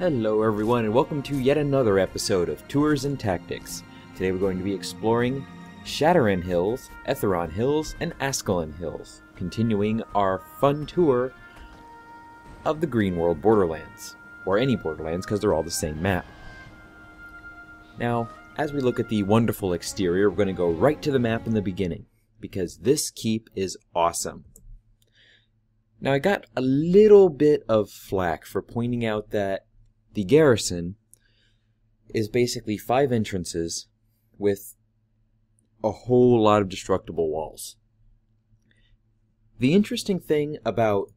Hello everyone and welcome to yet another episode of Tours and Tactics. Today we're going to be exploring Shadaran Hills, Etheron Hills, and Askalion Hills, continuing our fun tour of the Green World Borderlands, or any Borderlands because they're all the same map. Now, as we look at the wonderful exterior, we're going to go right to the map in the beginning, because this keep is awesome. Now, I got a little bit of flack for pointing out that the garrison is basically 5 entrances with a whole lot of destructible walls. The interesting thing about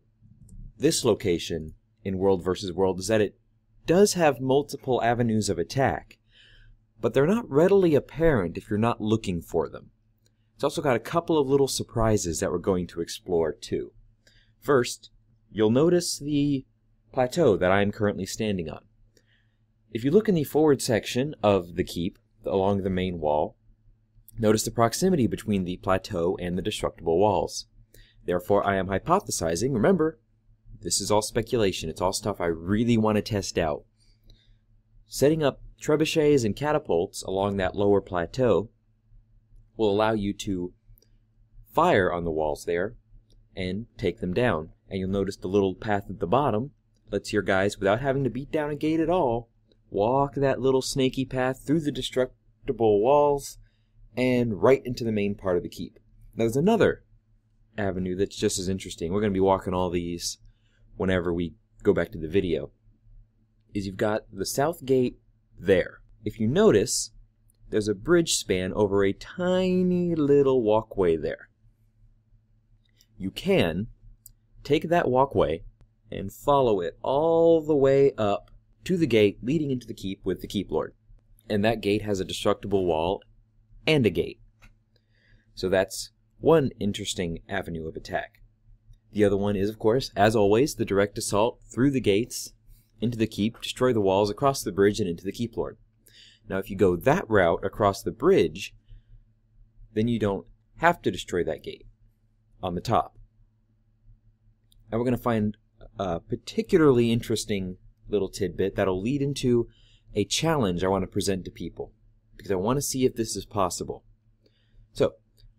this location in World vs. World is that it does have multiple avenues of attack, but they're not readily apparent if you're not looking for them. It's also got a couple of little surprises that we're going to explore too. First, you'll notice the plateau that I am currently standing on. If you look in the forward section of the keep, along the main wall, notice the proximity between the plateau and the destructible walls. Therefore, I am hypothesizing, remember, this is all speculation, it's all stuff I really want to test out. Setting up trebuchets and catapults along that lower plateau will allow you to fire on the walls there and take them down. And you'll notice the little path at the bottom lets your guys, without having to beat down a gate at all, walk that little snaky path through the destructible walls and right into the main part of the keep. Now, there's another avenue that's just as interesting. We're going to be walking all these whenever we go back to the video. Is you've got the south gate there. If you notice, there's a bridge span over a tiny little walkway there. You can take that walkway and follow it all the way up to the gate leading into the keep with the keep lord. And that gate has a destructible wall and a gate. So that's one interesting avenue of attack. The other one is, of course, as always, the direct assault through the gates into the keep, destroy the walls across the bridge and into the keep lord. Now, if you go that route across the bridge, then you don't have to destroy that gate on the top. Now we're going to find a particularly interesting little tidbit that'll lead into a challenge I want to present to people, because I want to see if this is possible. So,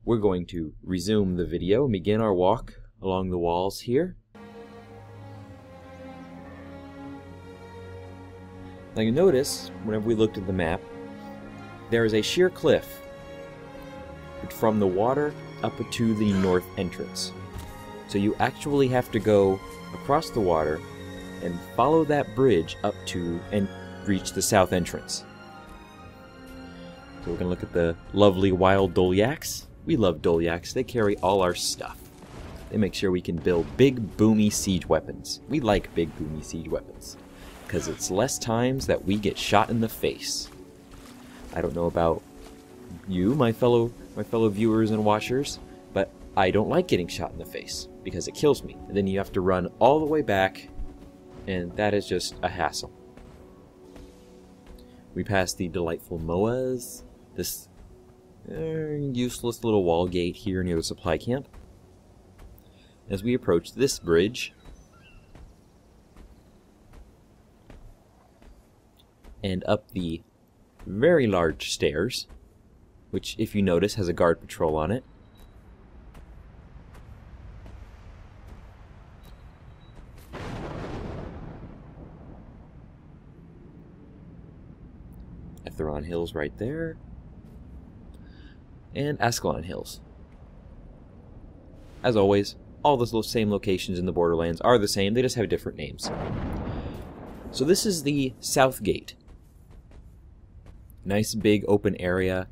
we're going to resume the video and begin our walk along the walls here. Now you notice, whenever we looked at the map, there is a sheer cliff from the water up to the north entrance. So you actually have to go across the water and follow that bridge up to and reach the south entrance. So we're going to look at the lovely wild Dolyaks. We love Dolyaks. They carry all our stuff. They make sure we can build big, boomy siege weapons. We like big, boomy siege weapons, because it's less times that we get shot in the face. I don't know about you, my fellow viewers and watchers, but I don't like getting shot in the face, because it kills me. And then you have to run all the way back, and that is just a hassle. We pass the delightful Moas, this useless little wall gate here near the supply camp. As we approach this bridge, and up the very large stairs, which, if you notice, has a guard patrol on it. Etheron Hills right there, and Askalion Hills. As always, all the same locations in the Borderlands are the same, they just have different names. So this is the south gate. Nice big open area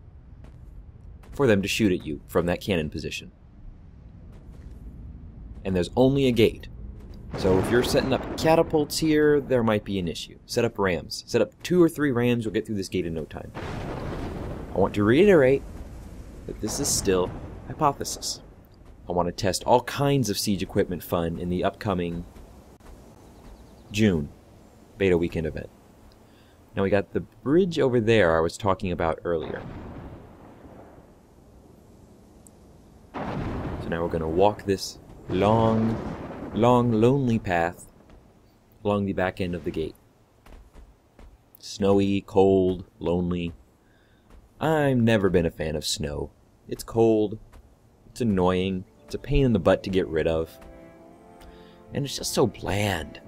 for them to shoot at you from that cannon position. And there's only a gate. So if you're setting up catapults here, there might be an issue. Set up rams. Set up 2 or 3 rams, you'll get through this gate in no time. I want to reiterate that this is still hypothesis. I want to test all kinds of siege equipment fun in the upcoming June beta weekend event. Now we got the bridge over there I was talking about earlier. So now we're going to walk this long, lonely path along the back end of the gate. Snowy, cold, lonely. I've never been a fan of snow. It's cold, it's annoying, it's a pain in the butt to get rid of. And it's just so bland.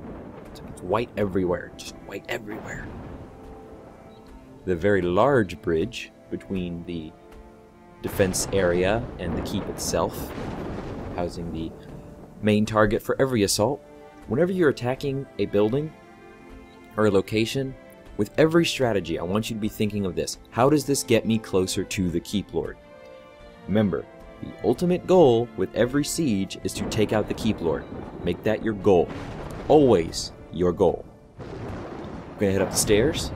It's white everywhere, just white everywhere. The very large bridge between the defense area and the keep itself, housing the main target for every assault. Whenever you're attacking a building or a location, with every strategy, I want you to be thinking of this. How does this get me closer to the Keep Lord? Remember, the ultimate goal with every siege is to take out the Keep Lord. Make that your goal. Always your goal. I'm going to head up the stairs.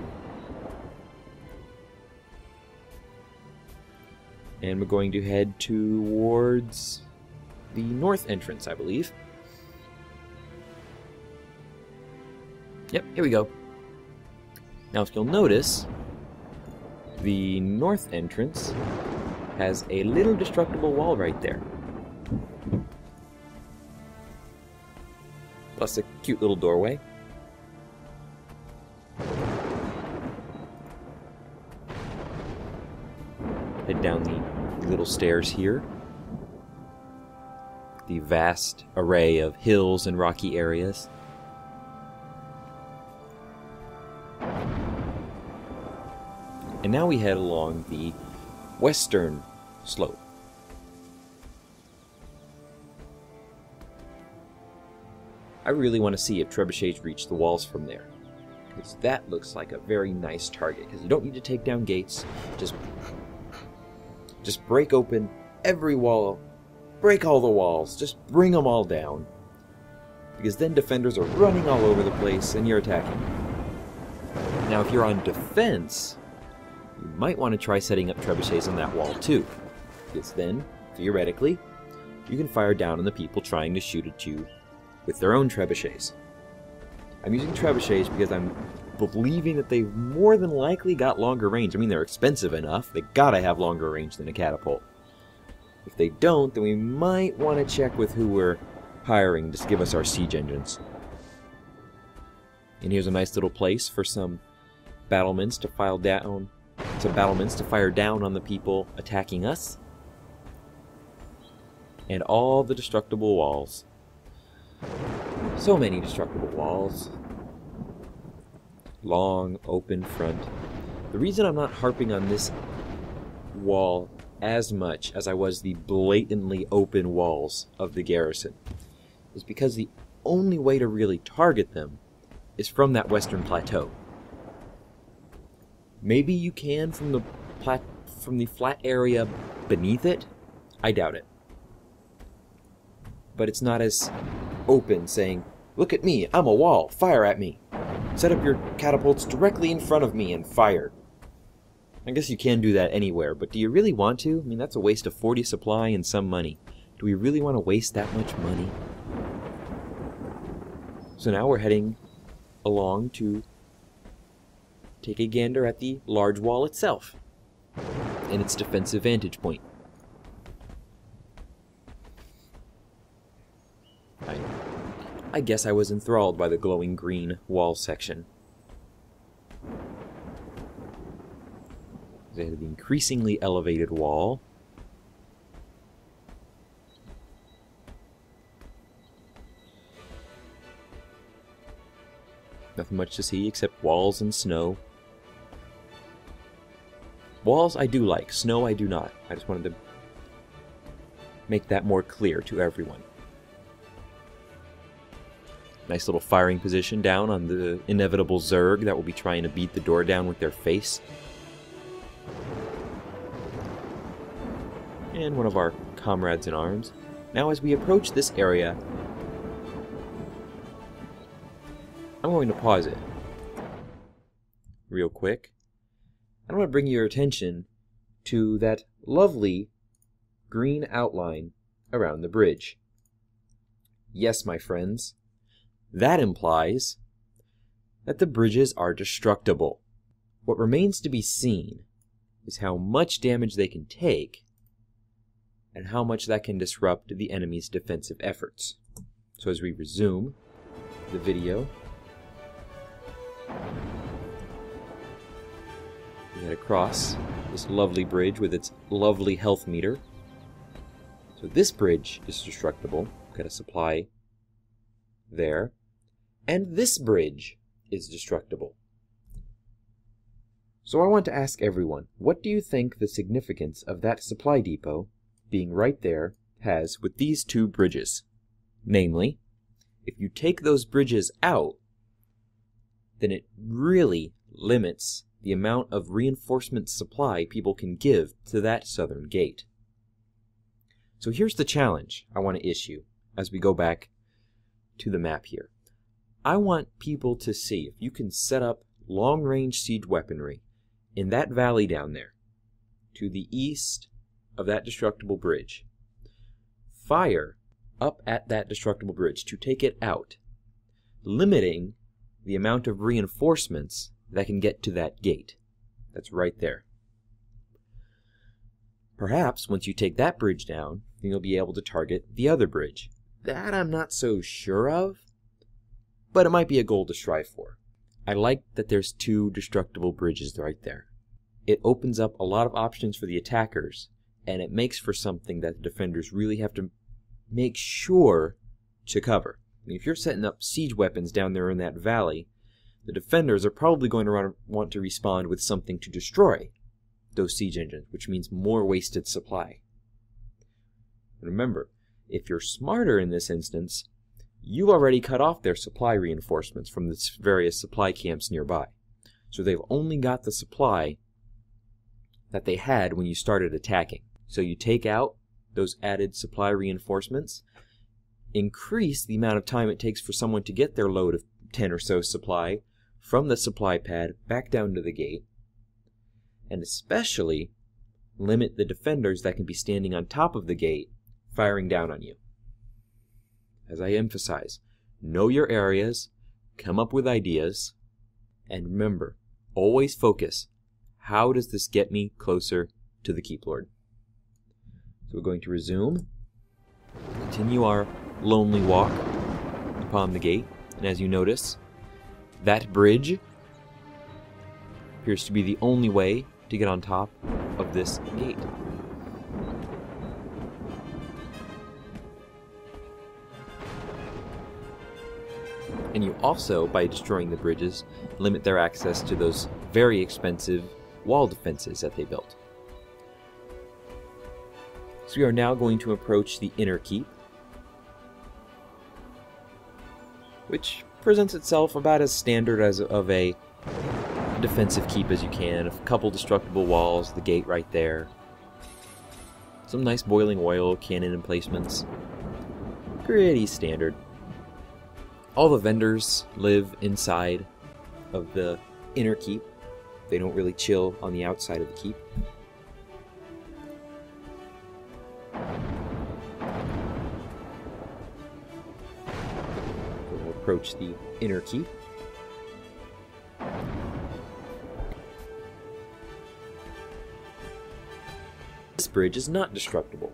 And we're going to head towards the north entrance, I believe. Yep, here we go. Now, if you'll notice, the north entrance has a little destructible wall right there. Plus a cute little doorway. Head down the little stairs here. The vast array of hills and rocky areas. And now we head along the western slope. I really want to see if trebuchets reach the walls from there, because that looks like a very nice target, because you don't need to take down gates, just break open every wall, break all the walls, just bring them all down, because then defenders are running all over the place and you're attacking. Now if you're on defense, you might want to try setting up trebuchets on that wall too, because then, theoretically, you can fire down on the people trying to shoot at you with their own trebuchets. I'm using trebuchets because I'm believing that they've more than likely got longer range. I mean, they're expensive enough, they gotta have longer range than a catapult. If they don't, then we might want to check with who we're hiring to give us our siege engines. And here's a nice little place for some battlements to fire down on the people attacking us. And all the destructible walls. So many destructible walls. Long, open front. The reason I'm not harping on this wall as much as I was the blatantly open walls of the garrison is because the only way to really target them is from that western plateau. Maybe you can from the flat area beneath it. I doubt it. But it's not as open, saying, "Look at me, I'm a wall, fire at me. Set up your catapults directly in front of me and fire." I guess you can do that anywhere, but do you really want to? I mean, that's a waste of 40 supply and some money. Do we really want to waste that much money? So now we're heading along to take a gander at the large wall itself and its defensive vantage point. I guess I was enthralled by the glowing green wall section. They had the increasingly elevated wall. Nothing much to see except walls and snow. Walls I do like, snow I do not. I just wanted to make that more clear to everyone. Nice little firing position down on the inevitable Zerg that will be trying to beat the door down with their face. And one of our comrades in arms. Now as we approach this area, I'm going to pause it real quick. I want to bring your attention to that lovely green outline around the bridge. Yes, my friends, that implies that the bridges are destructible. What remains to be seen is how much damage they can take and how much that can disrupt the enemy's defensive efforts. So as we resume the video, head across this lovely bridge with its lovely health meter. So this bridge is destructible. Got a supply there. And this bridge is destructible. So I want to ask everyone, what do you think the significance of that supply depot being right there has with these two bridges? Namely, if you take those bridges out, then it really limits the amount of reinforcement supply people can give to that southern gate. So here's the challenge I want to issue as we go back to the map here. I want people to see if you can set up long-range siege weaponry in that valley down there, to the east of that destructible bridge. Fire up at that destructible bridge to take it out, limiting the amount of reinforcements that can get to that gate. That's right there. Perhaps once you take that bridge down, then you'll be able to target the other bridge. That I'm not so sure of, but it might be a goal to strive for. I like that there's two destructible bridges right there. It opens up a lot of options for the attackers, and it makes for something that the defenders really have to make sure to cover. I mean, if you're setting up siege weapons down there in that valley, the defenders are probably going to want to respond with something to destroy those siege engines, which means more wasted supply. Remember, if you're smarter in this instance, you've already cut off their supply reinforcements from the various supply camps nearby. So they've only got the supply that they had when you started attacking. So you take out those added supply reinforcements, increase the amount of time it takes for someone to get their load of 10 or so supply from the supply pad back down to the gate, and especially limit the defenders that can be standing on top of the gate firing down on you. As I emphasize, know your areas, come up with ideas, and remember, always focus, how does this get me closer to the Keep Lord? So we're going to resume, continue our lonely walk upon the gate, and as you notice, that bridge appears to be the only way to get on top of this gate. And you also, by destroying the bridges, limit their access to those very expensive wall defenses that they built. So we are now going to approach the inner keep, which presents itself about as standard as of a defensive keep as you can. A couple destructible walls, the gate right there, some nice boiling oil, cannon emplacements. Pretty standard. All the vendors live inside of the inner keep. They don't really chill on the outside of the keep. We'll approach the inner keep. This bridge is not destructible.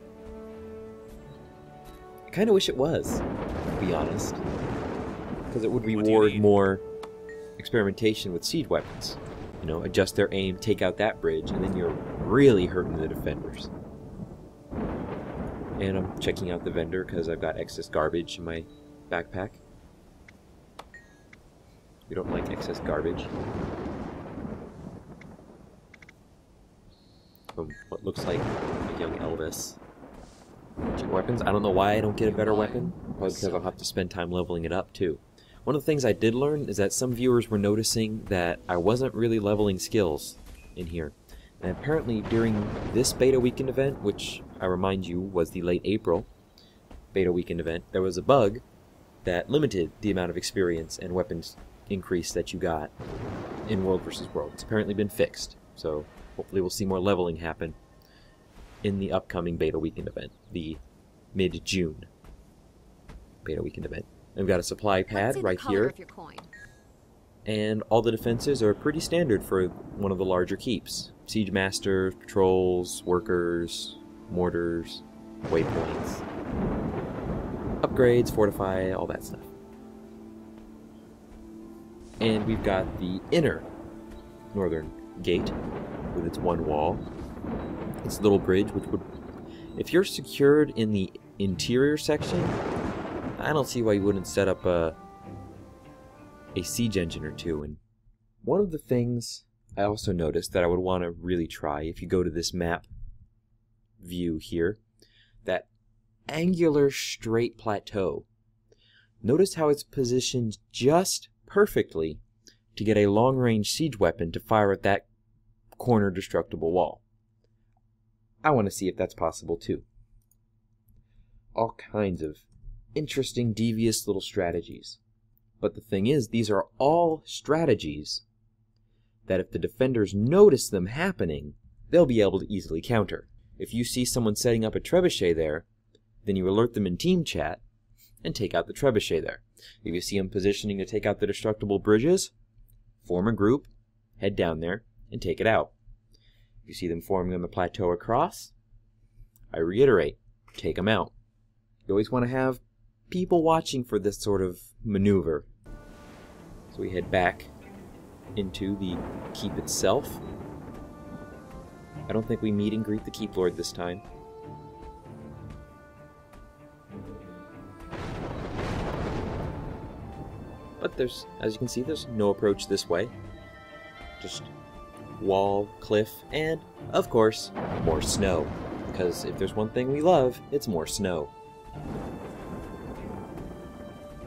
I kind of wish it was, to be honest, because it would reward more experimentation with siege weapons. You know, adjust their aim, take out that bridge, and then you're really hurting the defenders. And I'm checking out the vendor because I've got excess garbage in my backpack. We don't like excess garbage. From what looks like a young Elvis. Check weapons. I don't know why I don't get a better weapon. Probably because I'll have to spend time leveling it up too. One of the things I did learn is that some viewers were noticing that I wasn't really leveling skills in here. And apparently during this beta weekend event, which I remind you was the late April beta weekend event, there was a bug that limited the amount of experience and weapons increase that you got in World vs. World. It's apparently been fixed, so hopefully we'll see more leveling happen in the upcoming beta weekend event, the mid-June beta weekend event. I've got a supply pad right here, and all the defenses are pretty standard for one of the larger keeps. Siege masters, patrols, workers, mortars, waypoints, upgrades, fortify, all that stuff. And we've got the inner northern gate with its one wall. Its little bridge, which would... If you're secured in the interior section, I don't see why you wouldn't set up a siege engine or two. And one of the things I also noticed that I would want to really try, if you go to this map view here, that angular straight plateau. Notice how it's positioned just perfectly to get a long-range siege weapon to fire at that corner destructible wall. I want to see if that's possible too. All kinds of interesting, devious little strategies. But the thing is, these are all strategies that if the defenders notice them happening, they'll be able to easily counter. If you see someone setting up a trebuchet there, then you alert them in team chat and take out the trebuchet there. If you see them positioning to take out the destructible bridges, form a group, head down there, and take it out. If you see them forming on the plateau across, I reiterate, take them out. You always want to have people watching for this sort of maneuver. So we head back into the keep itself. I don't think we meet and greet the Keep Lord this time. But there's, as you can see, there's no approach this way. Just wall, cliff, and, of course, more snow. Because if there's one thing we love, it's more snow.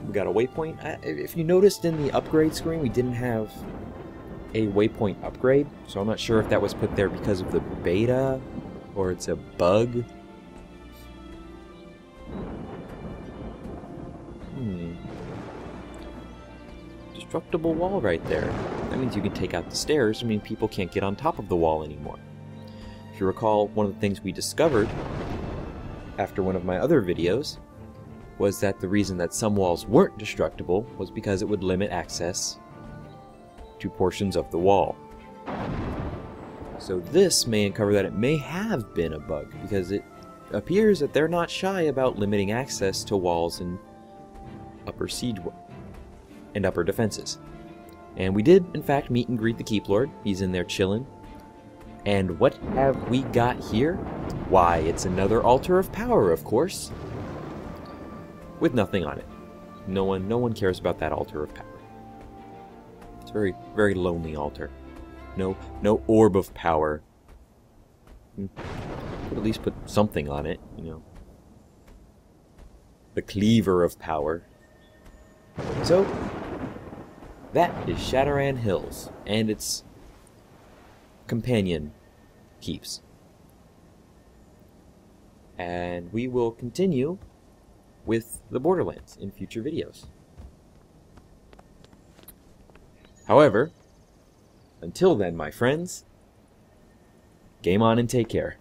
We got a waypoint. If you noticed in the upgrade screen, we didn't have a waypoint upgrade, so I'm not sure if that was put there because of the beta, or it's a bug. Destructible wall right there. That means you can take out the stairs. I mean, people can't get on top of the wall anymore. If you recall, one of the things we discovered after one of my other videos was that the reason that some walls weren't destructible was because it would limit access to portions of the wall. So this may uncover that it may have been a bug, because it appears that they're not shy about limiting access to walls and upper siege and upper defenses. And we did, in fact, meet and greet the Keep Lord. He's in there chilling. And what have we got here? Why, it's another altar of power, of course, with nothing on it. No one cares about that altar of power. It's a very, very lonely altar. No orb of power. Could at least put something on it, you know. The cleaver of power. So, that is Shadaran Hills, and its companion keeps. And we will continue with the Borderlands in future videos. However, until then, my friends, game on and take care.